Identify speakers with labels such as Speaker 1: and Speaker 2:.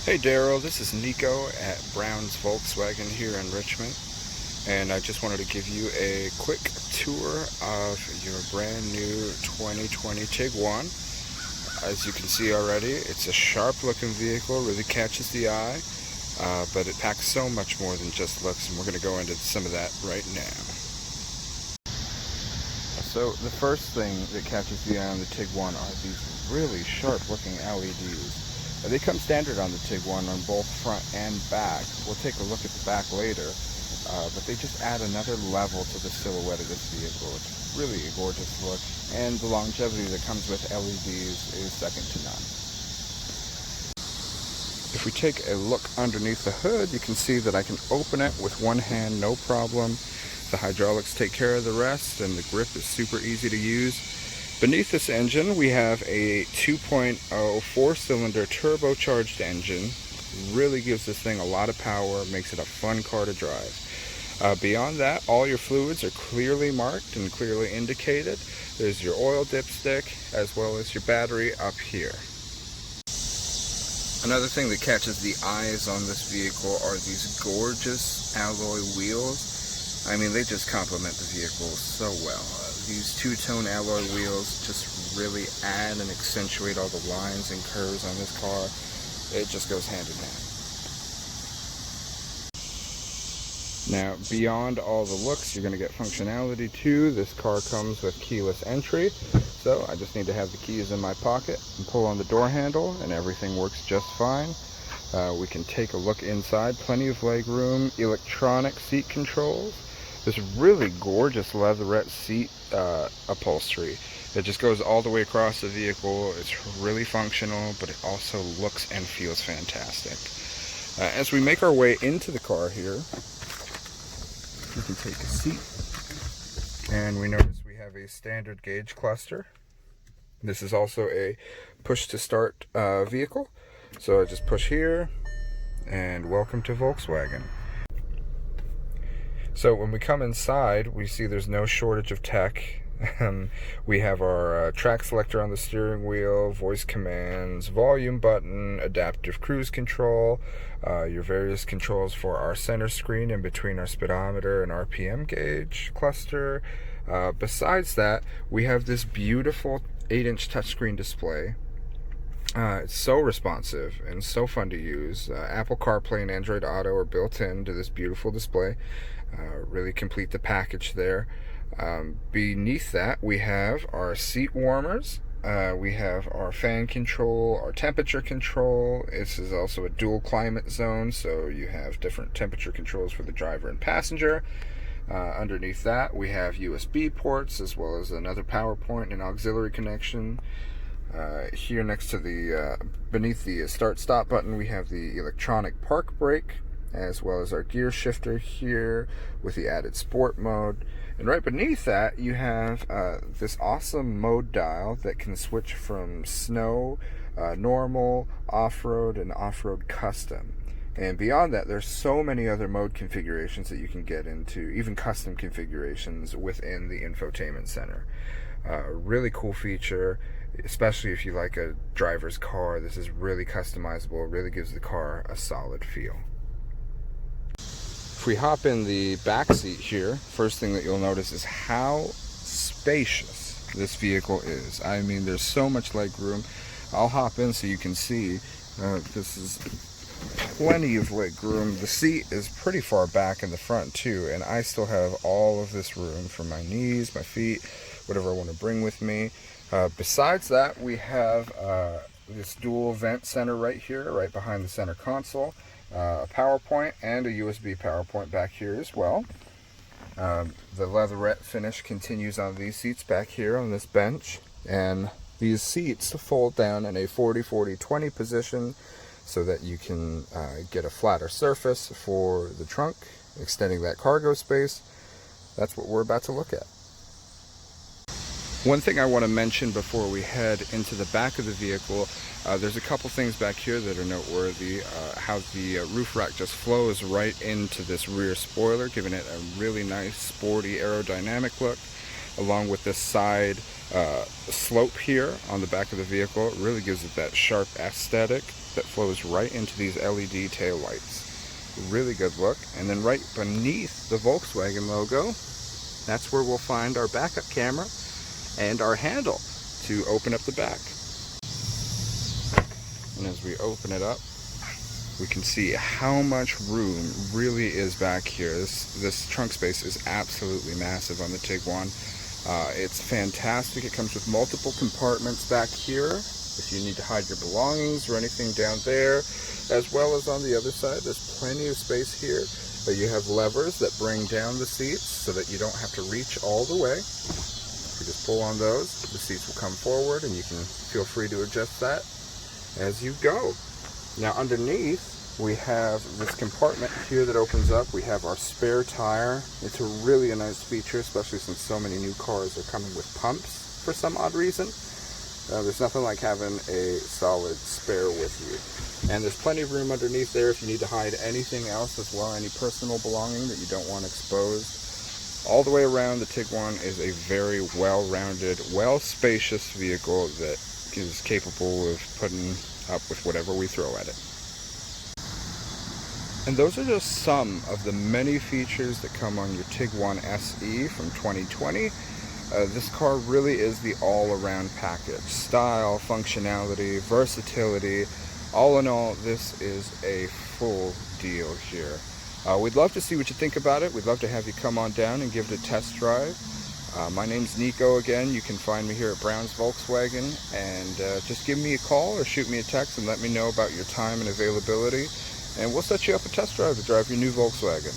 Speaker 1: Hey Daryl, this is Nico at Brown's Volkswagen here in Richmond, and I just wanted to give you a quick tour of your brand new 2020 Tiguan. As you can see already, it's a sharp looking vehicle, really catches the eye, but it packs so much more than just looks, and we're going to go into some of that right now. So the first thing that catches the eye on the Tiguan are these really sharp looking LEDs. They come standard on the Tiguan on both front and back. We'll take a look at the back later, but they just add another level to the silhouette of this vehicle. It's really a gorgeous look, and the longevity that comes with LEDs is second to none. If we take a look underneath the hood, you can see that I can open it with one hand, no problem. The hydraulics take care of the rest, and the grip is super easy to use. Beneath this engine, we have a 2.0 four-cylinder turbocharged engine. Really gives this thing a lot of power, makes it a fun car to drive. Beyond that, all your fluids are clearly marked and clearly indicated. There's your oil dipstick, as well as your battery up here. Another thing that catches the eyes on this vehicle are these gorgeous alloy wheels. I mean, they just complement the vehicle so well. These two-tone alloy wheels just really add and accentuate all the lines and curves on this car. It just goes hand in hand. Now, beyond all the looks, you're going to get functionality too. This car comes with keyless entry, so I just need to have the keys in my pocket and pull on the door handle, and everything works just fine. We can take a look inside. Plenty of leg room, electronic seat controls. This really gorgeous leatherette seat upholstery. It just goes all the way across the vehicle. It's really functional, but it also looks and feels fantastic. As we make our way into the car here, we can take a seat, and we notice we have a standard gauge cluster. This is also a push to start vehicle. So I just push here, and welcome to Volkswagen. So when we come inside, we see there's no shortage of tech. We have our track selector on the steering wheel, voice commands, volume button, adaptive cruise control, your various controls for our center screen in between our speedometer and RPM gauge cluster. Besides that, we have this beautiful 8-inch touchscreen display. It's so responsive and so fun to use. Apple CarPlay and Android Auto are built into this beautiful display. Really complete the package there. Beneath that, we have our seat warmers. We have our fan control, our temperature control. This is also a dual climate zone, so you have different temperature controls for the driver and passenger. Underneath that, we have USB ports, as well as another power point and auxiliary connection. Here next to the beneath the start-stop button, we have the electronic park brake, as well as our gear shifter here with the added sport mode. And right beneath that, you have this awesome mode dial that can switch from snow, normal, off-road, and off-road custom. And beyond that, there's so many other mode configurations that you can get into, even custom configurations within the infotainment center. Really cool feature, especially if you like a driver's car. This is really customizable. It really gives the car a solid feel. If we hop in the back seat here, first thing that you'll notice is how spacious this vehicle is. I mean, there's so much leg room. I'll hop in so you can see. This is plenty of leg room. The seat is pretty far back in the front too, and I still have all of this room for my knees, my feet, whatever I want to bring with me. Besides that, we have this dual vent center right here, right behind the center console. A power point and a USB power point back here as well. The leatherette finish continues on these seats back here on this bench, and these seats fold down in a 40-40-20 position so that you can get a flatter surface for the trunk, extending that cargo space. That's what we're about to look at. One thing I want to mention before we head into the back of the vehicle, there's a couple things back here that are noteworthy. How the roof rack just flows right into this rear spoiler, giving it a really nice, sporty, aerodynamic look. along with this side slope here on the back of the vehicle. It really gives it that sharp aesthetic that flows right into these LED tail lights. Really good look. And then right beneath the Volkswagen logo, that's where we'll find our backup camera and our handle to open up the back. And as we open it up, we can see how much room really is back here. This trunk space is absolutely massive on the Tiguan. It's fantastic. It comes with multiple compartments back here if you need to hide your belongings or anything down there, as well as on the other side. There's plenty of space here, but you have levers that bring down the seats so that you don't have to reach all the way. If you just pull on those, the seats will come forward, and you can feel free to adjust that as you go. Now underneath, we have this compartment here that opens up. We have our spare tire. It's a nice feature, especially since so many new cars are coming with pumps for some odd reason. There's nothing like having a solid spare with you. And there's plenty of room underneath there if you need to hide anything else as well, any personal belonging that you don't want exposed. All the way around, the Tiguan is a very well-rounded, well-spacious vehicle that is capable of putting up with whatever we throw at it. And those are just some of the many features that come on your Tiguan SE from 2020. This car really is the all-around package. Style, functionality, versatility. All in all, this is a full deal here. We'd love to see what you think about it. We'd love to have you come on down and give it a test drive. My name's Nico again. You can find me here at Brown's Volkswagen, and just give me a call or shoot me a text and let me know about your time and availability, and we'll set you up a test drive to drive your new Volkswagen.